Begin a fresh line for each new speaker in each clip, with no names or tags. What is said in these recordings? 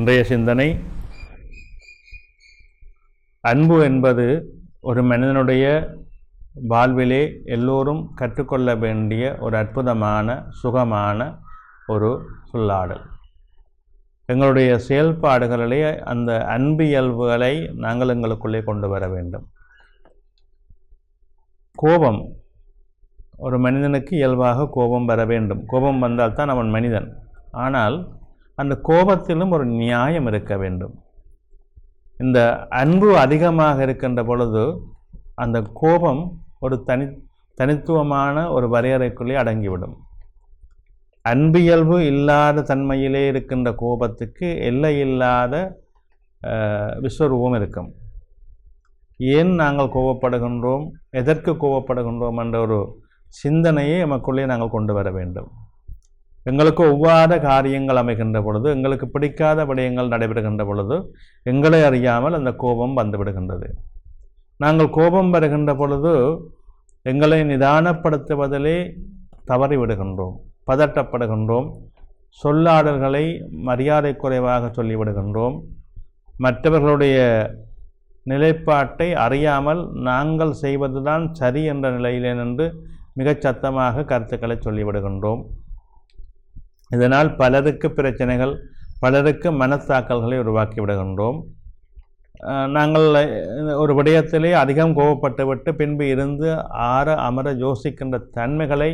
இன்றைய சிந்தனை, அன்பு என்பது ஒரு மனிதனுடைய வாழ்விலே எல்லோரும் கற்றுக்கொள்ள வேண்டிய ஒரு அற்புதமான சுகமான ஒரு சொல்லாடல். எங்களுடைய செயல்பாடுகளிலே அந்த அன்பு இயல்புகளை நாங்கள் எங்களுக்குள்ளே கொண்டு வர வேண்டும். கோபம், ஒரு மனிதனுக்கு இயல்பாக கோபம் வர வேண்டும். கோபம் வந்தால்தான் அவன் மனிதன். ஆனால் அந்த கோபத்திலும் ஒரு நியாயம் இருக்க வேண்டும். இந்த அன்பு அதிகமாக இருக்கின்ற பொழுது அந்த கோபம் ஒரு தனித்துவமான ஒரு வரையறைக்குள்ளே அடங்கிவிடும். அன்பியல்பு இல்லாத தன்மையிலே இருக்கின்ற கோபத்துக்கு எல்லை இல்லாத விஸ்வரூபம் இருக்கும். ஏன் நாங்கள் கோபப்படுகின்றோம், எதற்கு கோபப்படுகின்றோம் என்ற ஒரு சிந்தனையை நமக்குள்ளே நாங்கள் கொண்டு வர வேண்டும். எங்களுக்கு ஒவ்வாத காரியங்கள் அமைகின்ற பொழுது, எங்களுக்கு பிடிக்காத விடயங்கள் நடைபெறுகின்ற பொழுது எங்களை அறியாமல் அந்த கோபம் வந்துவிடுகின்றது. நாங்கள் கோபம் வருகின்ற பொழுது எங்களை நிதானப்படுத்துவதிலே தவறிவிடுகின்றோம், பதட்டப்படுகின்றோம், சொல்லாடல்களை மரியாதை குறைவாக சொல்லிவிடுகின்றோம். மற்றவர்களுடைய நிலைப்பாட்டை அறியாமல் நாங்கள் செய்வதுதான் சரி என்ற நிலையிலே நின்று மிகச் சத்தமாக கருத்துக்களை சொல்லிவிடுகின்றோம். இதனால் பலருக்கு பிரச்சனைகள், பலருக்கு மனத்தாக்கல்களை உருவாக்கி விடுகின்றோம். நாங்கள் ஒரு விடயத்திலே அதிகம் கோபப்பட்டுவிட்டு பின்பு இருந்து அமர யோசிக்கின்ற தன்மைகளை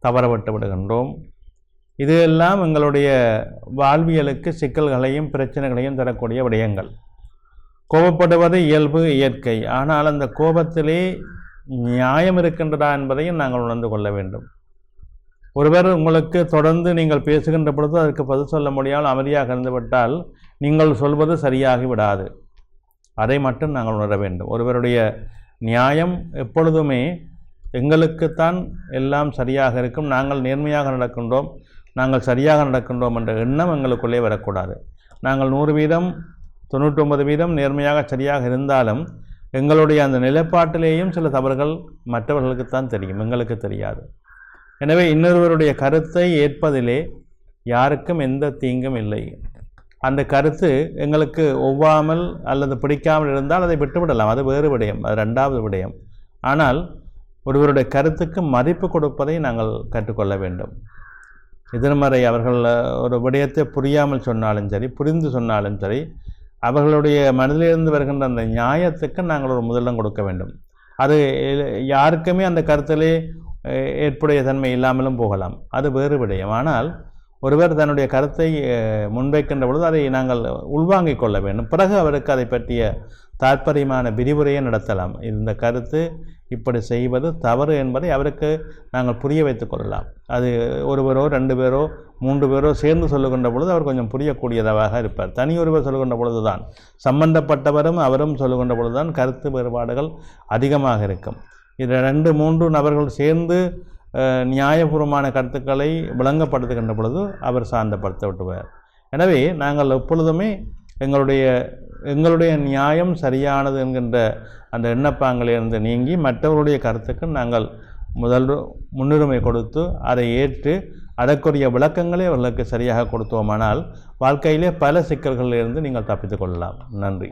தவறவிட்டு விடுகின்றோம். இதெல்லாம் எங்களுடைய வாழ்வியலுக்கு சிக்கல்களையும் பிரச்சனைகளையும் தரக்கூடிய விடயங்கள். கோபப்படுவது இயல்பு, இயற்கை. ஆனால் அந்த கோபத்திலே நியாயம் இருக்கின்றதா என்பதையும் நாங்கள் உணர்ந்து கொள்ள வேண்டும். ஒருவர் உங்களுக்கு தொடர்ந்து நீங்கள் பேசுகின்ற பொழுது அதற்கு பதில் சொல்ல முடியாமல் அமைதியாக இருந்துவிட்டால் நீங்கள் சொல்வது சரியாகி விடாது. அதை மட்டும் நாங்கள் உணர வேண்டும். ஒருவருடைய நியாயம் எப்பொழுதுமே எங்களுக்குத்தான் எல்லாம் சரியாக இருக்கும், நாங்கள் நேர்மையாக நடக்கின்றோம், நாங்கள் சரியாக நடக்கின்றோம் என்ற எண்ணம் எங்களுக்குள்ளே வரக்கூடாது. நாங்கள் 100% 99% நேர்மையாக சரியாக இருந்தாலும் எங்களுடைய அந்த நிலைப்பாட்டிலேயும் சில தவறுகள் மற்றவர்களுக்குத்தான் தெரியும், எங்களுக்கு தெரியாது. எனவே இன்னொருவருடைய கருத்தை ஏற்பதிலே யாருக்கும் எந்த தீங்கும் இல்லை. அந்த கருத்து எங்களுக்கு ஒவ்வாமல் அல்லது பிடிக்காமல் இருந்தால் அதை விட்டுவிடலாம், அது வேறு விடயம், அது 2வது விடயம். ஆனால் ஒருவருடைய கருத்துக்கு மதிப்பு கொடுப்பதை நாங்கள் கற்றுக்கொள்ள வேண்டும். எதிர்மறை அவர்கள் ஒரு விடயத்தை புரியாமல் சொன்னாலும் சரி, புரிந்து சொன்னாலும் சரி, அவர்களுடைய மனதிலிருந்து வருகின்ற அந்த நியாயத்துக்கு நாங்கள் ஒரு முதலிடம் கொடுக்க வேண்டும். அது யாருக்குமே அந்த கருத்திலே ஏற்புடைய தன்மை இல்லாமலும் போகலாம், அது வேறு விடயம். ஆனால் ஒருவர் தன்னுடைய கருத்தை முன்வைக்கின்ற பொழுது அதை நாங்கள் உள்வாங்கிக் கொள்ள வேண்டும். பிறகு அவருக்கு அதை பற்றிய தாற்பயமான விரிவுரையை நடத்தலாம். இந்த கருத்து இப்படி செய்வது தவறு என்பதை அவருக்கு நாங்கள் புரிய வைத்துக் கொள்ளலாம். அது ஒருவரோ 2 பேரோ 3 பேரோ சேர்ந்து சொல்லுகின்ற பொழுது அவர் கொஞ்சம் புரியக்கூடியதாக இருப்பார். தனி ஒருவர் சொல்லுகின்ற பொழுது தான், சம்பந்தப்பட்டவரும் அவரும் சொல்லுகின்ற பொழுது தான் கருத்து வேறுபாடுகள் அதிகமாக இருக்கும். இது 2-3 நபர்கள் சேர்ந்து நியாயபூர்வமான கருத்துக்களை விளங்கப்படுத்துகின்ற பொழுது அவர் சாந்தப்படுத்த விட்டுவார். எனவே நாங்கள் எப்பொழுதுமே எங்களுடைய நியாயம் சரியானது என்கின்ற அந்த எண்ணப்பாங்களிலிருந்து நீங்கி மற்றவர்களுடைய கருத்துக்கு நாங்கள் முன்னுரிமை கொடுத்து அதை ஏற்று அதற்குரிய விளக்கங்களை அவர்களுக்கு சரியாக கொடுத்தோமானால் வாழ்க்கையிலே பல சிக்கல்களிலிருந்து நீங்கள் தப்பித்துக் கொள்ளலாம். நன்றி.